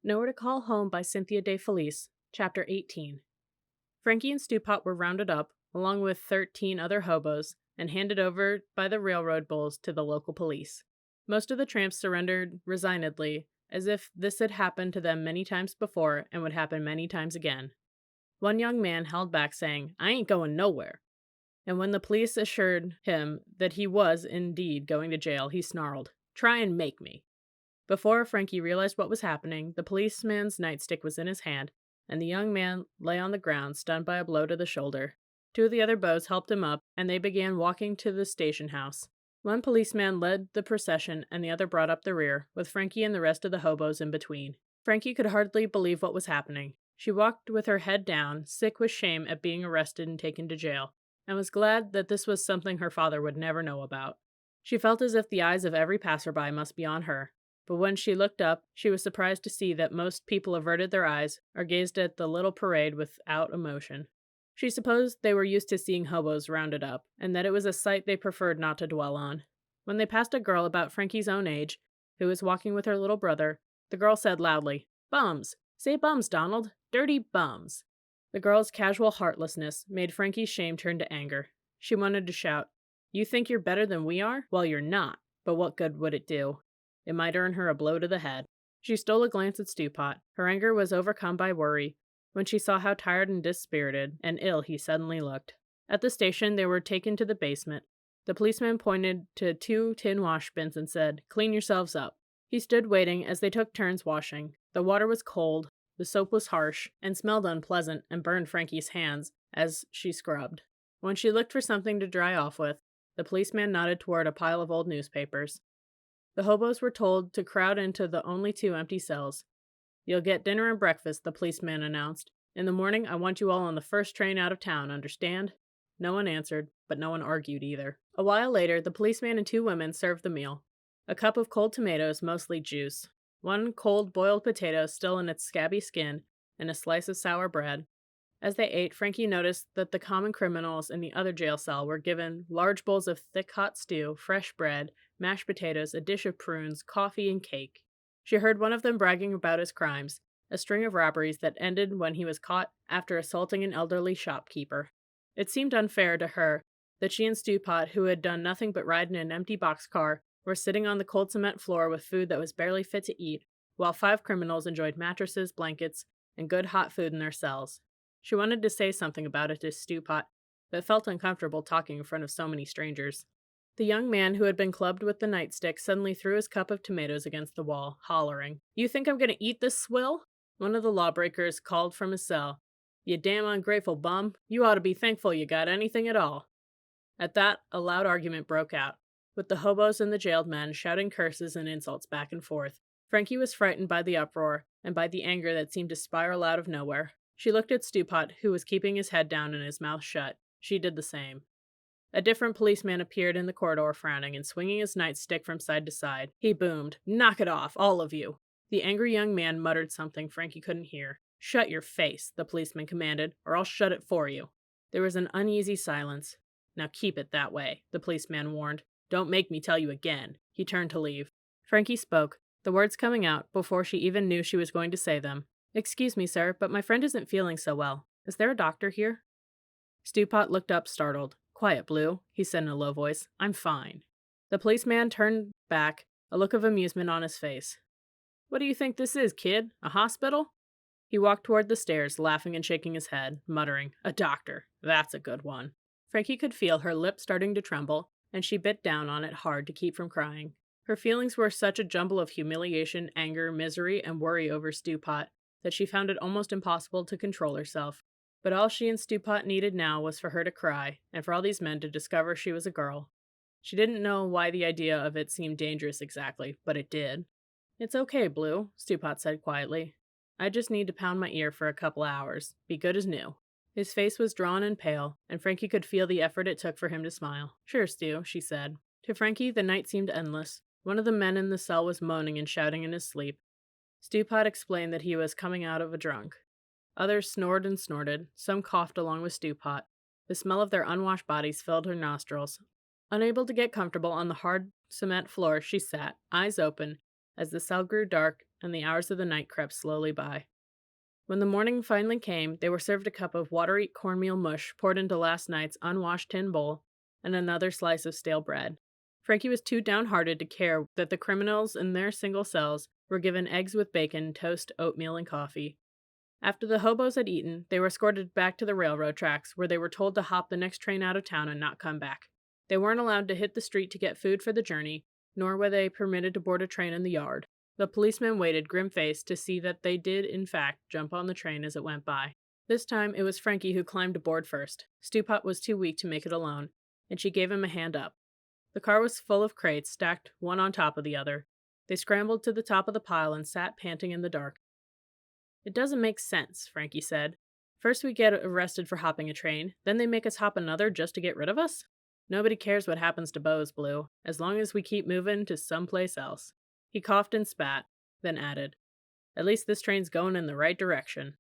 Nowhere to Call Home by Cynthia DeFelice, Chapter 18. Frankie and Stewpot were rounded up, along with 13 other hobos, and handed over by the railroad bulls to the local police. Most of the tramps surrendered resignedly, as if this had happened to them many times before and would happen many times again. One young man held back, saying, "I ain't going nowhere." And when the police assured him that he was indeed going to jail, he snarled, "Try and make me." Before Frankie realized what was happening, the policeman's nightstick was in his hand, and the young man lay on the ground, stunned by a blow to the shoulder. Two of the other bows helped him up, and they began walking to the station house. One policeman led the procession, and the other brought up the rear, with Frankie and the rest of the hobos in between. Frankie could hardly believe what was happening. She walked with her head down, sick with shame at being arrested and taken to jail, and was glad that this was something her father would never know about. She felt as if the eyes of every passerby must be on her, but when she looked up, she was surprised to see that most people averted their eyes or gazed at the little parade without emotion. She supposed they were used to seeing hobos rounded up, and that it was a sight they preferred not to dwell on. When they passed a girl about Frankie's own age, who was walking with her little brother, the girl said loudly, "Bums! Say bums, Donald! Dirty bums!" The girl's casual heartlessness made Frankie's shame turn to anger. She wanted to shout, "You think you're better than we are? Well, you're not. But what good would it do? It might earn her a blow to the head." She stole a glance at Stewpot. Her anger was overcome by worry when she saw how tired and dispirited and ill he suddenly looked. At the station, they were taken to the basement. The policeman pointed to 2 tin wash bins and said, "Clean yourselves up." He stood waiting as they took turns washing. The water was cold, the soap was harsh, and smelled unpleasant and burned Frankie's hands as she scrubbed. When she looked for something to dry off with, the policeman nodded toward a pile of old newspapers. The hobos were told to crowd into the only 2 empty cells. "You'll get dinner and breakfast," the policeman announced. "In the morning, I want you all on the first train out of town, understand?" No one answered, but no one argued either. A while later, the policeman and 2 women served the meal. A cup of cold tomatoes, mostly juice, 1 cold boiled potato still in its scabby skin, and a slice of sour bread. As they ate, Frankie noticed that the common criminals in the other jail cell were given large bowls of thick hot stew, fresh bread, mashed potatoes, a dish of prunes, coffee, and cake. She heard one of them bragging about his crimes, a string of robberies that ended when he was caught after assaulting an elderly shopkeeper. It seemed unfair to her that she and Stewpot, who had done nothing but ride in an empty boxcar, were sitting on the cold cement floor with food that was barely fit to eat, while 5 criminals enjoyed mattresses, blankets, and good hot food in their cells. She wanted to say something about it to Stewpot, but felt uncomfortable talking in front of so many strangers. The young man who had been clubbed with the nightstick suddenly threw his cup of tomatoes against the wall, hollering, "You think I'm going to eat this swill?" One of the lawbreakers called from his cell, "You damn ungrateful bum. You ought to be thankful you got anything at all." At that, a loud argument broke out, with the hobos and the jailed men shouting curses and insults back and forth. Frankie was frightened by the uproar and by the anger that seemed to spiral out of nowhere. She looked at Stewpot, who was keeping his head down and his mouth shut. She did the same. A different policeman appeared in the corridor, frowning and swinging his nightstick from side to side. He boomed, "Knock it off, all of you." The angry young man muttered something Frankie couldn't hear. "Shut your face," the policeman commanded, "or I'll shut it for you." There was an uneasy silence. "Now keep it that way," the policeman warned. "Don't make me tell you again." He turned to leave. Frankie spoke, the words coming out before she even knew she was going to say them. "Excuse me, sir, but my friend isn't feeling so well. Is there a doctor here?" Stewpot looked up, startled. "Quiet, Blue," he said in a low voice. "I'm fine." The policeman turned back, a look of amusement on his face. "What do you think this is, kid? A hospital?" He walked toward the stairs, laughing and shaking his head, muttering, "A doctor. That's a good one." Frankie could feel her lip starting to tremble, and she bit down on it hard to keep from crying. Her feelings were such a jumble of humiliation, anger, misery, and worry over Stewpot that she found it almost impossible to control herself. But all she and Stewpot needed now was for her to cry, and for all these men to discover she was a girl. She didn't know why the idea of it seemed dangerous exactly, but it did. "It's okay, Blue," Stewpot said quietly. "I just need to pound my ear for a couple hours. Be good as new." His face was drawn and pale, and Frankie could feel the effort it took for him to smile. "Sure, Stew," she said. To Frankie, the night seemed endless. One of the men in the cell was moaning and shouting in his sleep. Stewpot explained that he was coming out of a drunk. Others snored and snorted. Some coughed along with Stewpot. The smell of their unwashed bodies filled her nostrils. Unable to get comfortable on the hard cement floor, she sat, eyes open, as the cell grew dark and the hours of the night crept slowly by. When the morning finally came, they were served a cup of watery cornmeal mush poured into last night's unwashed tin bowl and another slice of stale bread. Frankie was too downhearted to care that the criminals in their single cells were given eggs with bacon, toast, oatmeal, and coffee. After the hobos had eaten, they were escorted back to the railroad tracks, where they were told to hop the next train out of town and not come back. They weren't allowed to hit the street to get food for the journey, nor were they permitted to board a train in the yard. The policeman waited grim-faced to see that they did, in fact, jump on the train as it went by. This time, it was Frankie who climbed aboard first. Stewpot was too weak to make it alone, and she gave him a hand up. The car was full of crates, stacked one on top of the other. They scrambled to the top of the pile and sat panting in the dark. "It doesn't make sense," Frankie said. "First we get arrested for hopping a train, then they make us hop another just to get rid of us? Nobody cares what happens to Bose, Blue, as long as we keep moving to someplace else." He coughed and spat, then added, "At least this train's going in the right direction."